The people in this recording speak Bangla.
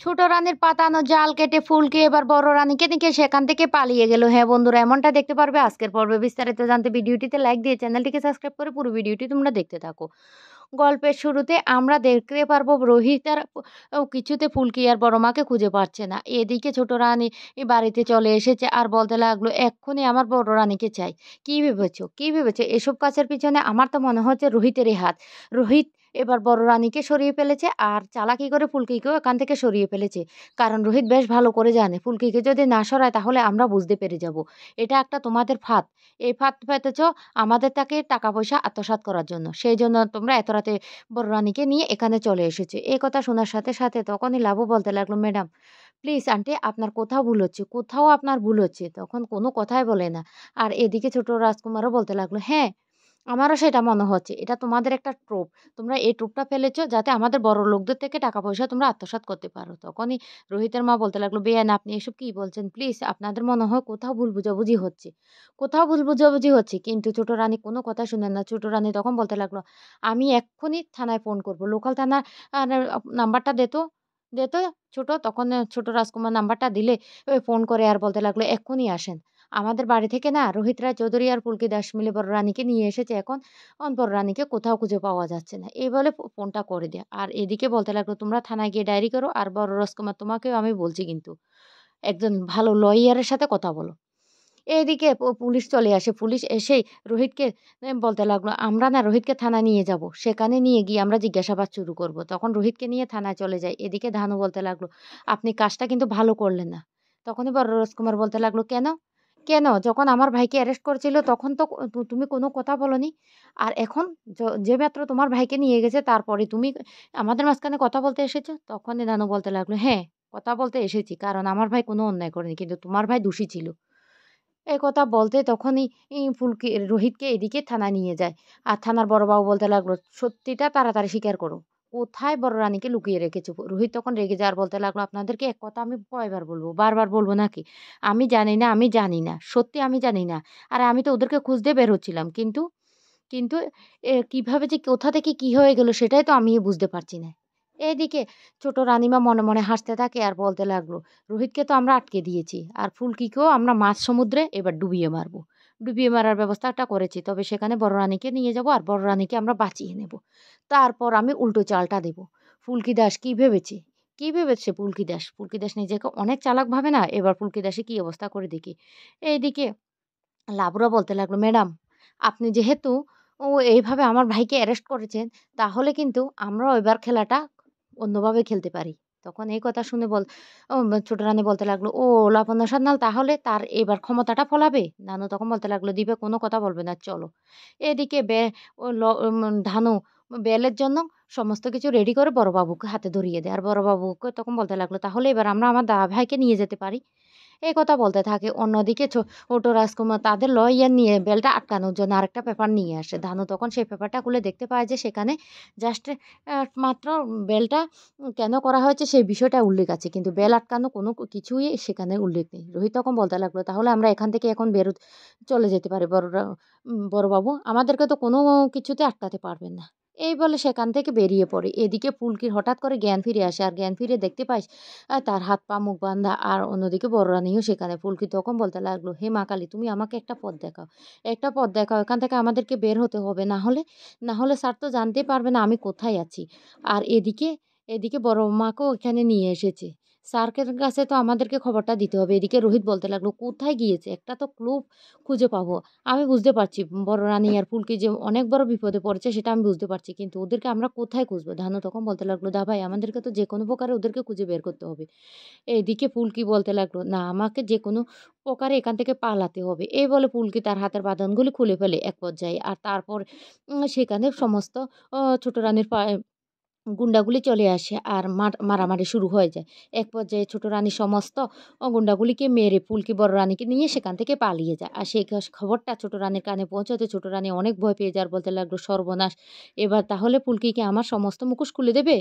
ছোট রানীর পাতানো জাল কেটে ফুলকে এবার বড় রানীকে নিয়ে সেখান থেকে পালিয়ে গেল। হ্যাঁ বন্ধুরা, এমনটা দেখতে পারবে আজকের পর্বে। বিস্তারিত জানতে ভিডিওটিতে লাইক দিয়ে চ্যানেলটিকে সাবস্ক্রাইব করে পুরো ভিডিওটি তোমরা দেখতে থাকো। গল্পের শুরুতে আমরা দেখতে পারবো রোহিত আর কিছুতে ফুলকি আর বড় মাকে খুঁজে পাচ্ছে না। এদিকে ছোট রানী বাড়িতে চলে এসেছে আর বলতে লাগলো, এক্ষুনি আমার বড় রানীকে চাই। কি ভেবেছো এসব কাজের পিছনে? আমার তো মনে হচ্ছে রোহিতেরই হাত। রোহিত এবার বড় রানীকে সরিয়ে ফেলেছে আর চালাকি করে ফুলকিকেও এখান থেকে সরিয়ে ফেলেছে। কারণ রোহিত বেশ ভালো করে জানে ফুলকিকে যদি না সরায় তাহলে আমরা বুঝতে পেরে যাব এটা একটা তোমাদের ফাঁদ। এই ফাঁদ পেতেছ আমাদের তাকে টাকা পয়সা আত্মসাৎ করার জন্য। সেই জন্য তোমরা এত রাতে বড় রানীকে নিয়ে এখানে চলে এসেছে। এই কথা শোনার সাথে সাথে তখনই লাবু বলতে লাগলো, ম্যাডাম প্লিজ আন্টি, আপনার কোথাও ভুল হচ্ছে, কোথাও আপনার ভুল হচ্ছে। তখন কোনো কথাই বলে না। আর এদিকে ছোট রাজকুমারও বলতে লাগলো, হ্যাঁ আমারও সেটা মনে হচ্ছে এটা তোমাদের একটা ট্রোপ। তোমরা এই ট্রোপটা ফেলেছো যাতে আমাদের বড় লোকদের থেকে টাকা পয়সা তোমরা আত্মসাৎ করতে পারো। তখনই রোহিতের মা বলতে লাগলো, বেয়ান আপনি এসব কি বলছেন? প্লিজ, আপনাদের মনে হয় কোথাও ভুল বুঝাবুঝি হচ্ছে, কোথাও ভুল বুঝাবুঝি হচ্ছে। কিন্তু ছোট রানী কোনো কথা শুনেন না। ছোট রানী তখন বলতে লাগলো, আমি এক্ষুনি থানায় ফোন করব, লোকাল থানা নাম্বারটা দে তো ছোট। তখন ছোট রাজকুমার নাম্বারটা দিলে ফোন করে আর বলতে লাগলো, এক্ষুনি আসেন। আমাদের বাড়ি থেকে না রোহিত রায় চৌধুরী আর পুলকি দাস মিলে বড় রানীকে নিয়ে এসেছে। এখন বড় রানীকে কোথাও খুঁজে পাওয়া যাচ্ছে না। এই বলে ফোনটা করে দেয়। আর এদিকে বলতে লাগলো, তোমরা থানায় গিয়ে ডায়েরি করো। আর বড় রাজকুমার তোমাকেও আমি বলছি কিন্তু একজন ভালো লয়ারের সাথে কথা বলো। এদিকে পুলিশ চলে আসে। পুলিশ এসেই রোহিতকে বলতে লাগলো, আমরা না রোহিতকে থানায় নিয়ে যাব। সেখানে নিয়ে গিয়ে আমরা জিজ্ঞাসাবাদ শুরু করব। তখন রোহিতকে নিয়ে থানায় চলে যায়। এদিকে ধানু বলতে লাগলো, আপনি কাজটা কিন্তু ভালো করলেন না। তখনই বড় রাজকুমার বলতে লাগলো, কেন? কেন? যখন আমার ভাইকে অ্যারেস্ট করেছিল তখন তো তুমি কোনো কথা বলোনি। আর এখন যে মাত্র তোমার ভাইকে নিয়ে গেছে তারপরে তুমি আমাদের মাঝখানে কথা বলতে এসেছো? তখনই ধানু বলতে লাগলো, হ্যাঁ কথা বলতে এসেছি, কারণ আমার ভাই কোনো অন্যায় করেনি, কিন্তু তোমার ভাই দোষী ছিল। এ কথা বলতে তখনই ফুলকি রোহিতকে এদিকে থানায় নিয়ে যায়। আর থানার বড়বাবু বলতে লাগলো, সত্যিটা তাড়াতাড়ি স্বীকার করো। কোথায় বড় রানীকে লুকিয়ে রেখেছো? রোহিত তখন রেগে যায় আর বলতে লাগলো, আপনাদেরকে এক কথা আমি কয়বার বলবো? বারবার বলবো নাকি? আমি জানি না, আমি জানি না। সত্যি আমি জানি না। আরে আমি তো ওদেরকে খুঁজতে বের হচ্ছিলাম। কিন্তু কিন্তু কিভাবে যে কোথা থেকে কি হয়ে গেল সেটাই তো আমি বুঝতে পারছি না। এদিকে ছোট রানীমা মনে মনে হাসতে থাকে আর বলতে লাগলো, রোহিতকে তো আমরা আটকে দিয়েছি আর ফুলকিকেও আমরা মাঝ সমুদ্রে এবার ডুবিয়ে মারবো। ডুবিয়ে মারার ব্যবস্থাটা করেছি, তবে সেখানে বড় রানীকে নিয়ে যাব আর বড় রানীকে আমরা বাঁচিয়ে নেব। তারপর আমি উল্টো চালটা দেব। ফুলকি দাস কি ভেবেছে? কি ভেবেছে ফুলকি দাস? ফুলকি দাস নিজেকে অনেক চালাক ভাবে না? এবার ফুলকি দাসে কি অবস্থা করে দেখি। এইদিকে লাবুরা বলতে লাগলো, ম্যাডাম আপনি যেহেতু এইভাবে আমার ভাইকে অ্যারেস্ট করেছেন, তাহলে কিন্তু আমরাও এবার খেলাটা অন্যভাবে খেলতে পারি। তখন এই কথা শুনে ছোট রানী বলতে লাগলো, ও লাবণ্য সান্যাল তাহলে তার এবার ক্ষমতাটা ফলাবে? নানু তখন বলতে লাগলো, দিবে কোনো কথা বলবে না, চলো। এদিকে ধানু বেলের জন্য সমস্ত কিছু রেডি করে বড়বাবুকে হাতে ধরিয়ে দেয়। আর বড়বাবুকে তখন বলতে লাগলো, তাহলে এবার আমরা আমার দাদা ভাইকে নিয়ে যেতে পারি। এই কথা বলতে থাকে। অন্যদিকে ছোট রাজকুমার তাদের লয়ার নিয়ে বেলটা আটকানোর জন্য আরেকটা পেপার নিয়ে আসে। ধানু তখন সেই পেপারটা খুলে দেখতে পায় যে সেখানে জাস্ট মাত্র বেলটা কেন করা হয়েছে সেই বিষয়টা উল্লেখ আছে, কিন্তু বেল আটকানো কোনো কিছুই সেখানে উল্লেখ নেই। রোহিত তখন বলতে লাগলো, তাহলে আমরা এখান থেকে এখন চলে যেতে পারি। বড়বাবু আমাদেরকে তো কোনো কিছুতে আটকাতে পারবেন না। এই বলে সেখান থেকে বেরিয়ে পড়ে। এদিকে ফুলকির হঠাৎ করে জ্ঞান ফিরে আসে আর জ্ঞান ফিরে দেখতে পায় তার হাত পা মুখ বাঁধা। আর অন্যদিকে বড় রানীও সেখানে। ফুলকি তখন বলতে লাগলো, হে মা কালী তুমি আমাকে একটা পথ দেখাও, একটা পথ দেখাও, এখান থেকে আমাদেরকে বের হতে হবে, না হলে স্যার তো জানতেই পারবে না আমি কোথায় আছি। আর এদিকে বড় মাকেও এখানে নিয়ে এসেছে। স্যারের কাছে তো আমাদেরকে খবরটা দিতে হবে। এদিকে রোহিত বলতে লাগলো, কোথায় গিয়েছে? একটা তো ক্লু খুঁজে পাবো। আমি বুঝতে পারছি বড় রানী আর ফুলকি যে অনেক বড় বিপদে পড়েছে সেটা আমি বুঝতে পারছি, কিন্তু ওদেরকে আমরা কোথায় খুঁজবো? ধানু তখন বলতে লাগলো, দা ভাই আমাদেরকে তো যে কোনো প্রকারে ওদেরকে খুঁজে বের করতে হবে। এদিকে ফুলকি বলতে লাগলো, না আমাকে যে কোনো প্রকারে এখান থেকে পালাতে হবে। এই বলে ফুলকি তার হাতের বাঁধনগুলি খুলে ফেলে এক পর্যায়ে। আর তারপর সেখানে সমস্ত ছোট রানীর গুন্ডাগুলি চলে আসে আর মারামারি শুরু হয়ে যায়। এক পর্যায়ে ছোট রানী সমস্ত গুন্ডাগুলিকে মেরে ফুলকি বড় রানীকে নিয়ে সেখান থেকে পালিয়ে যায়। আর সেই খবরটা ছোট রানীর কানে পৌঁছাতে ছোট রানী অনেক ভয় পেয়ে যায় আর বলতে লাগলো, সর্বনাশ, এবার তাহলে ফুলকিকে আমার সমস্ত মুখোশ খুলে দেবে?